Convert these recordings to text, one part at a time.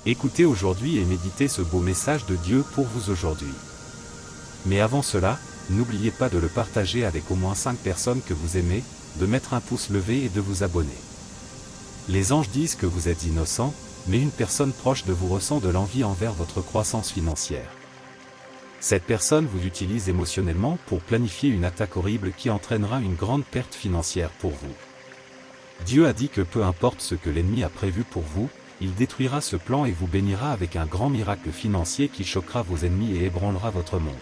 Écoutez aujourd'hui et méditez ce beau message de Dieu pour vous aujourd'hui. Mais avant cela, n'oubliez pas de le partager avec au moins 5 personnes que vous aimez, de mettre un pouce levé et de vous abonner. Les anges disent que vous êtes innocent, mais une personne proche de vous ressent de l'envie envers votre croissance financière. Cette personne vous utilise émotionnellement pour planifier une attaque horrible qui entraînera une grande perte financière pour vous. Dieu a dit que peu importe ce que l'ennemi a prévu pour vous, il détruira ce plan et vous bénira avec un grand miracle financier qui choquera vos ennemis et ébranlera votre monde.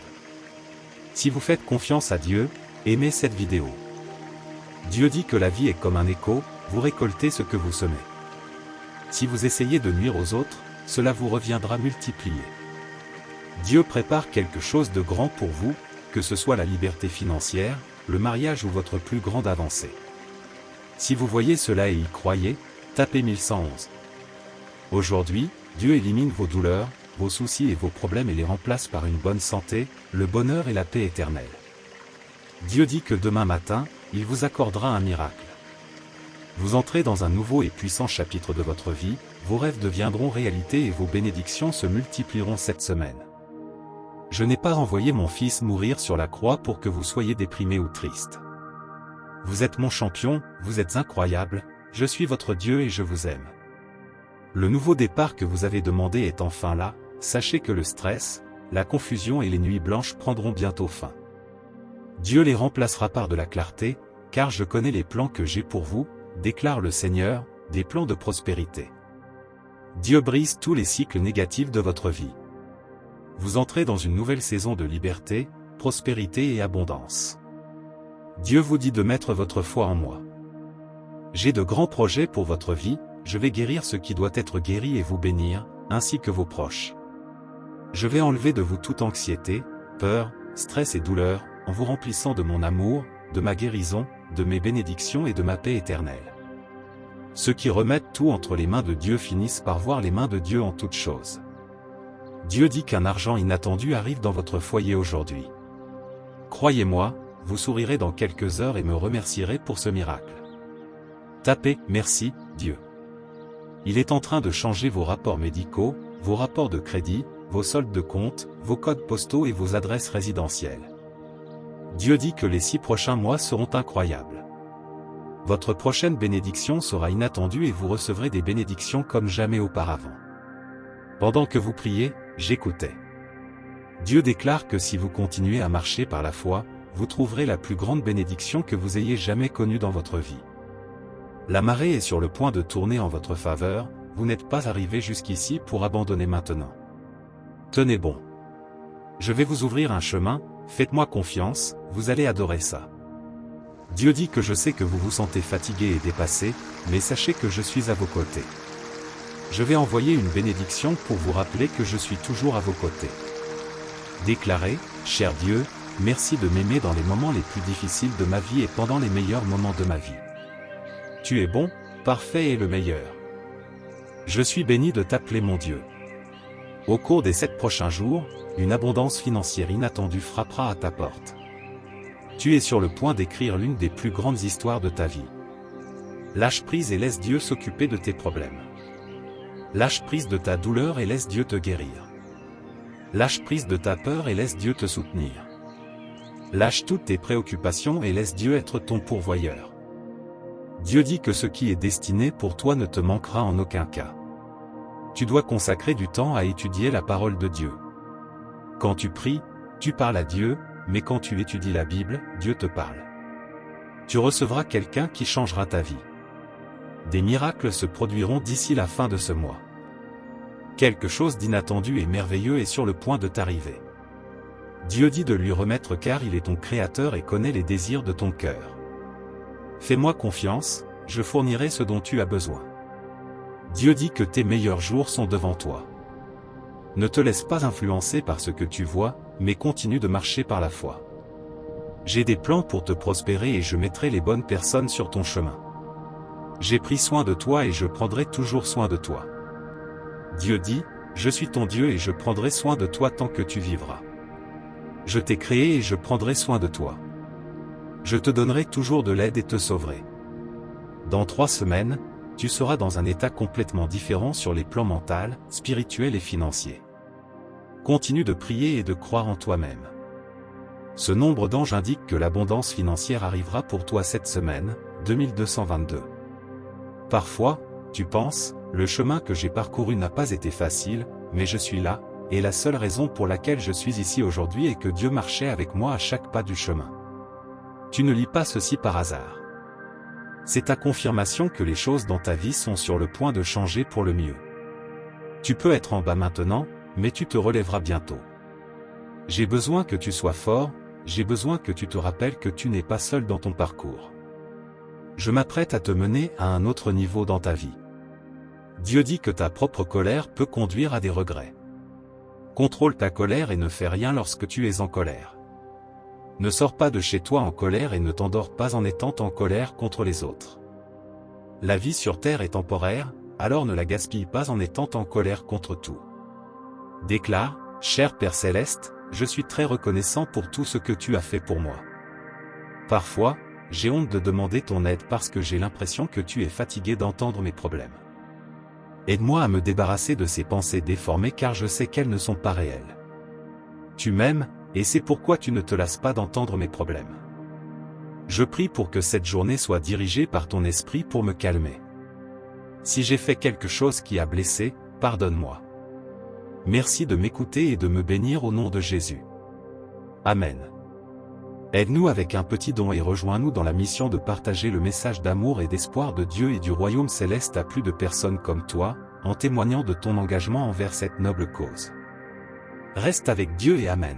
Si vous faites confiance à Dieu, aimez cette vidéo. Dieu dit que la vie est comme un écho, vous récoltez ce que vous semez. Si vous essayez de nuire aux autres, cela vous reviendra multiplié. Dieu prépare quelque chose de grand pour vous, que ce soit la liberté financière, le mariage ou votre plus grande avancée. Si vous voyez cela et y croyez, tapez 1111. Aujourd'hui, Dieu élimine vos douleurs, vos soucis et vos problèmes et les remplace par une bonne santé, le bonheur et la paix éternelle. Dieu dit que demain matin, il vous accordera un miracle. Vous entrez dans un nouveau et puissant chapitre de votre vie, vos rêves deviendront réalité et vos bénédictions se multiplieront cette semaine. Je n'ai pas renvoyé mon Fils mourir sur la croix pour que vous soyez déprimés ou tristes. Vous êtes mon champion, vous êtes incroyable, je suis votre Dieu et je vous aime. Le nouveau départ que vous avez demandé est enfin là, sachez que le stress, la confusion et les nuits blanches prendront bientôt fin. Dieu les remplacera par de la clarté, car je connais les plans que j'ai pour vous, déclare le Seigneur, des plans de prospérité. Dieu brise tous les cycles négatifs de votre vie. Vous entrez dans une nouvelle saison de liberté, prospérité et abondance. Dieu vous dit de mettre votre foi en moi. J'ai de grands projets pour votre vie, je vais guérir ce qui doit être guéri et vous bénir, ainsi que vos proches. Je vais enlever de vous toute anxiété, peur, stress et douleur, en vous remplissant de mon amour, de ma guérison, de mes bénédictions et de ma paix éternelle. Ceux qui remettent tout entre les mains de Dieu finissent par voir les mains de Dieu en toutes choses. Dieu dit qu'un argent inattendu arrive dans votre foyer aujourd'hui. Croyez-moi, vous sourirez dans quelques heures et me remercierez pour ce miracle. Tapez « Merci, Dieu ». Il est en train de changer vos rapports médicaux, vos rapports de crédit, vos soldes de compte, vos codes postaux et vos adresses résidentielles. Dieu dit que les 6 prochains mois seront incroyables. Votre prochaine bénédiction sera inattendue et vous recevrez des bénédictions comme jamais auparavant. Pendant que vous priez, j'écoutais. Dieu déclare que si vous continuez à marcher par la foi, vous trouverez la plus grande bénédiction que vous ayez jamais connue dans votre vie. La marée est sur le point de tourner en votre faveur, vous n'êtes pas arrivé jusqu'ici pour abandonner maintenant. Tenez bon. Je vais vous ouvrir un chemin, faites-moi confiance, vous allez adorer ça. Dieu dit que je sais que vous vous sentez fatigué et dépassé, mais sachez que je suis à vos côtés. Je vais envoyer une bénédiction pour vous rappeler que je suis toujours à vos côtés. Déclarez, cher Dieu, merci de m'aimer dans les moments les plus difficiles de ma vie et pendant les meilleurs moments de ma vie. Tu es bon, parfait et le meilleur. Je suis béni de t'appeler mon Dieu. Au cours des 7 prochains jours, une abondance financière inattendue frappera à ta porte. Tu es sur le point d'écrire l'une des plus grandes histoires de ta vie. Lâche prise et laisse Dieu s'occuper de tes problèmes. Lâche prise de ta douleur et laisse Dieu te guérir. Lâche prise de ta peur et laisse Dieu te soutenir. Lâche toutes tes préoccupations et laisse Dieu être ton pourvoyeur. Dieu dit que ce qui est destiné pour toi ne te manquera en aucun cas. Tu dois consacrer du temps à étudier la parole de Dieu. Quand tu pries, tu parles à Dieu, mais quand tu étudies la Bible, Dieu te parle. Tu recevras quelqu'un qui changera ta vie. Des miracles se produiront d'ici la fin de ce mois. Quelque chose d'inattendu et merveilleux est sur le point de t'arriver. Dieu dit de lui remettre car il est ton créateur et connaît les désirs de ton cœur. Fais-moi confiance, je fournirai ce dont tu as besoin. Dieu dit que tes meilleurs jours sont devant toi. Ne te laisse pas influencer par ce que tu vois, mais continue de marcher par la foi. J'ai des plans pour te prospérer et je mettrai les bonnes personnes sur ton chemin. J'ai pris soin de toi et je prendrai toujours soin de toi. Dieu dit, je suis ton Dieu et je prendrai soin de toi tant que tu vivras. Je t'ai créé et je prendrai soin de toi. Je te donnerai toujours de l'aide et te sauverai. Dans 3 semaines, tu seras dans un état complètement différent sur les plans mental, spirituel et financier. Continue de prier et de croire en toi-même. Ce nombre d'anges indique que l'abondance financière arrivera pour toi cette semaine, 2222. Parfois, tu penses, le chemin que j'ai parcouru n'a pas été facile, mais je suis là, et la seule raison pour laquelle je suis ici aujourd'hui est que Dieu marchait avec moi à chaque pas du chemin. Tu ne lis pas ceci par hasard. C'est ta confirmation que les choses dans ta vie sont sur le point de changer pour le mieux. Tu peux être en bas maintenant, mais tu te relèveras bientôt. J'ai besoin que tu sois fort, j'ai besoin que tu te rappelles que tu n'es pas seul dans ton parcours. Je m'apprête à te mener à un autre niveau dans ta vie. Dieu dit que ta propre colère peut conduire à des regrets. Contrôle ta colère et ne fais rien lorsque tu es en colère. Ne sors pas de chez toi en colère et ne t'endors pas en étant en colère contre les autres. La vie sur terre est temporaire, alors ne la gaspille pas en étant en colère contre tout. Déclare, cher Père Céleste, je suis très reconnaissant pour tout ce que tu as fait pour moi. Parfois, j'ai honte de demander ton aide parce que j'ai l'impression que tu es fatigué d'entendre mes problèmes. Aide-moi à me débarrasser de ces pensées déformées car je sais qu'elles ne sont pas réelles. Tu m'aimes, et c'est pourquoi tu ne te lasses pas d'entendre mes problèmes. Je prie pour que cette journée soit dirigée par ton esprit pour me calmer. Si j'ai fait quelque chose qui a blessé, pardonne-moi. Merci de m'écouter et de me bénir au nom de Jésus. Amen. Aide-nous avec un petit don et rejoins-nous dans la mission de partager le message d'amour et d'espoir de Dieu et du royaume céleste à plus de personnes comme toi, en témoignant de ton engagement envers cette noble cause. Reste avec Dieu et Amen.